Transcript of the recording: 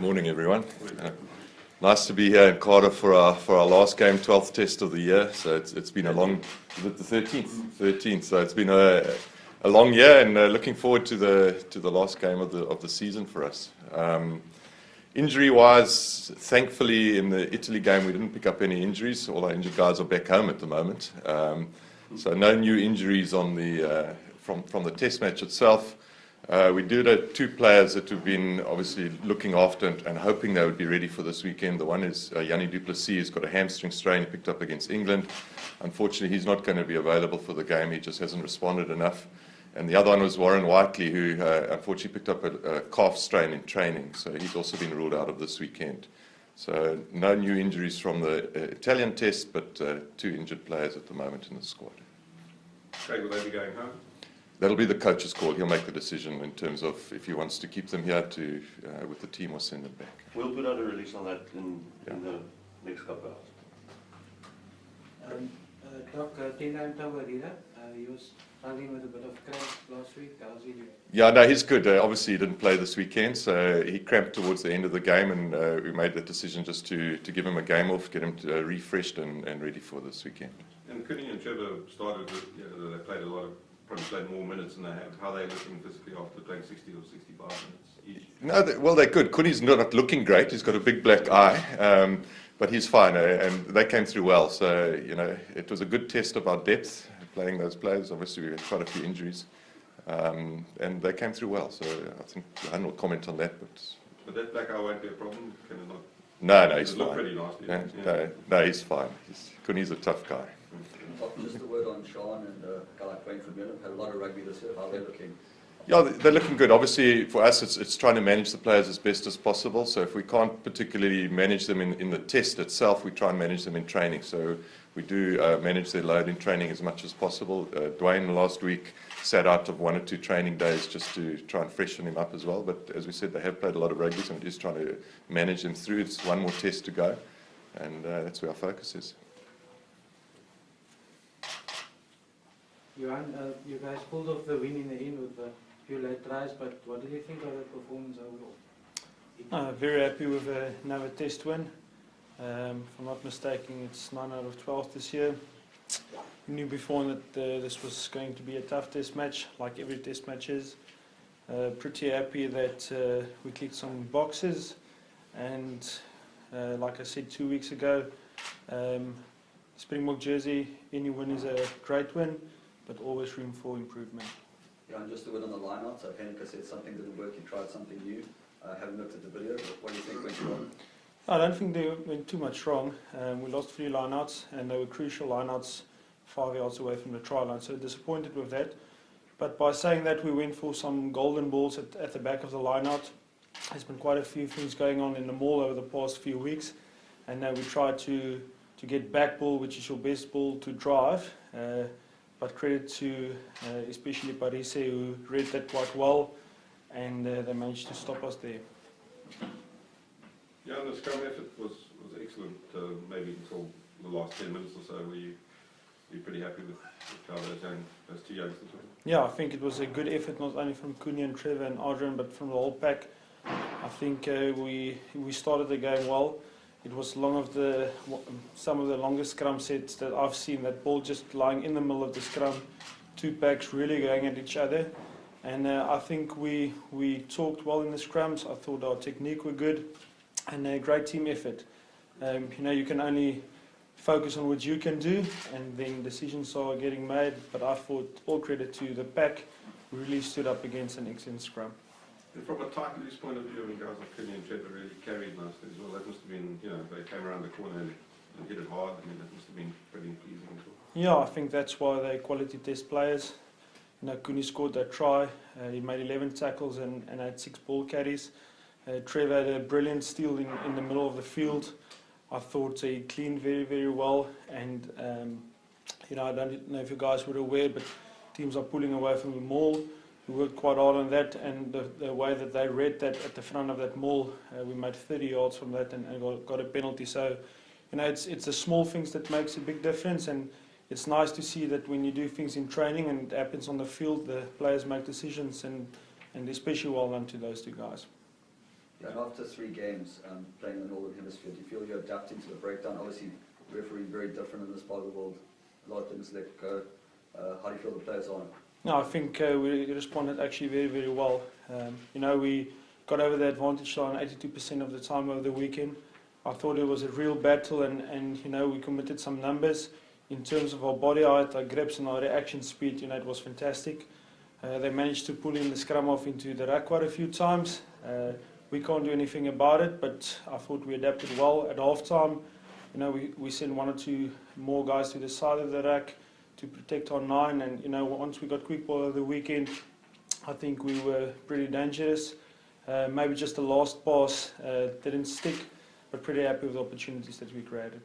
Morning, everyone. Nice to be here in Cardiff for our last game, 12th test of the year. So it's been a long, is it the 13th? So it's been a long year, and looking forward to the last game of the season for us. Injury-wise, thankfully in the Italy game we didn't pick up any injuries. All our injured guys are back home at the moment. So no new injuries on the from the test match itself. We did have two players that we've been obviously looking after and hoping they would be ready for this weekend. The one is Jannie Plessis, who's got a hamstring strain he picked up against England. Unfortunately, he's not going to be available for the game. He just hasn't responded enough. And the other one was Warren Whiteley, who unfortunately picked up a calf strain in training. So he's also been ruled out of this weekend. So no new injuries from the Italian test, but two injured players at the moment in the squad. Okay, will they be going home? That'll be the coach's call. He'll make the decision in terms of if he wants to keep them here with the team or send them back. We'll put out a release on that in the next couple of hours. Doc, 10-9 Tawarira, he was struggling with a bit of cramp last week. How's he doing? Yeah, no, he's good. Obviously, he didn't play this weekend, so he cramped towards the end of the game, and we made the decision just to give him a game off, get him refreshed and ready for this weekend. And Coenie and Trevor started, they played a lot of, probably played more minutes than they have. How are they looking physically after playing 60 or 65 minutes each? No, well, they're good. Coenie's not looking great. He's got a big black eye, but he's fine, and they came through well. So, it was a good test of our depth, playing those players. Obviously, we had quite a few injuries, and they came through well. So I think Johann will comment on that. But that black eye won't be a problem? Can it not? No, he's fine. Pretty nasty, no, he's fine. Coenie's a tough guy. Just a word on Sean and a guy like Wayne from Millenium. Had a lot of rugby this year. How are they looking? Yeah, they're looking good. Obviously, for us, it's trying to manage the players as best as possible. So if we can't particularly manage them in the test itself, we try and manage them in training. So we do manage their load in training as much as possible. Dwayne last week sat out of 1 or 2 training days just to try and freshen him up as well. But as we said, they have played a lot of rugby, so we're just trying to manage them through. It's one more test to go, and that's where our focus is. Johann, you guys pulled off the win in the end with a few late tries, but what did you think of the performance overall? Very happy with another test win. If I'm not mistaken, it's 9 out of 12 this year. We knew before that this was going to be a tough test match, like every test match is. Pretty happy that we clicked some boxes, and like I said 2 weeks ago, Springbok jersey, any win is a great win, but always room for improvement. Yeah, and just a word on the line-out. So Henrik said something didn't work, you tried something new. Haven't looked at the video, but what do you think went wrong? I don't think they went too much wrong. We lost 3 line-outs, and they were crucial line-outs 5 yards away from the try line, so disappointed with that. But by saying that, we went for some golden balls at the back of the line-out. There's been quite a few things going on in the mall over the past few weeks, and we tried to get back ball, which is your best ball to drive. But credit to especially Parise, who read that quite well, and they managed to stop us there. Yeah, and the scrum effort was excellent, maybe until the last 10 minutes or so. Were you pretty happy with how those two youngsters were? Yeah, I think it was a good effort, not only from Coenie and Trevor and Adrian, but from the whole pack. I think we started the game well. It was some of the longest scrum sets that I've seen, that ball just lying in the middle of the scrum, 2 packs really going at each other. And I think we talked well in the scrums. I thought our technique were good, and a great team effort. You can only focus on what you can do, and then decisions are getting made. But I thought all credit to the pack, who really stood up against an excellent scrum. And from a tight loose point of view, I mean, guys like Coenie and Trevor really carried nicely as well. That must have been, they came around the corner and hit it hard. I mean, that must have been pretty pleasing as well. Yeah, I think that's why they're quality test players. Coenie scored that try. He made 11 tackles and had 6 ball carries. Trevor had a brilliant steal in the middle of the field. I thought he cleaned very, very well. And, I don't know if you guys were aware, but teams are pulling away from the maul. We worked quite hard on that, and the way that they read that at the front of that maul, we made 30 yards from that and got a penalty. So, it's the small things that makes a big difference, and it's nice to see that when you do things in training and it happens on the field, the players make decisions, and especially well done to those 2 guys. And after 3 games playing in the Northern Hemisphere, do you feel you're adapting to the breakdown? Obviously, refereeing very different in this part of the world. A lot of things let go. How do you feel the players are? No, I think we responded actually very, very well. You know, we got over the advantage line 82% of the time over the weekend. I thought it was a real battle, and you know, we committed some numbers in terms of our body height, our grips, and our reaction speed. You know, it was fantastic. They managed to pull in the scrum off into the rack quite a few times. We can't do anything about it, but I thought we adapted well. At half-time, you know, we sent 1 or 2 more guys to the side of the rack to protect our 9, and you know, once we got quick ball over the weekend, I think we were pretty dangerous. Maybe just the last pass didn't stick, but pretty happy with the opportunities that we created.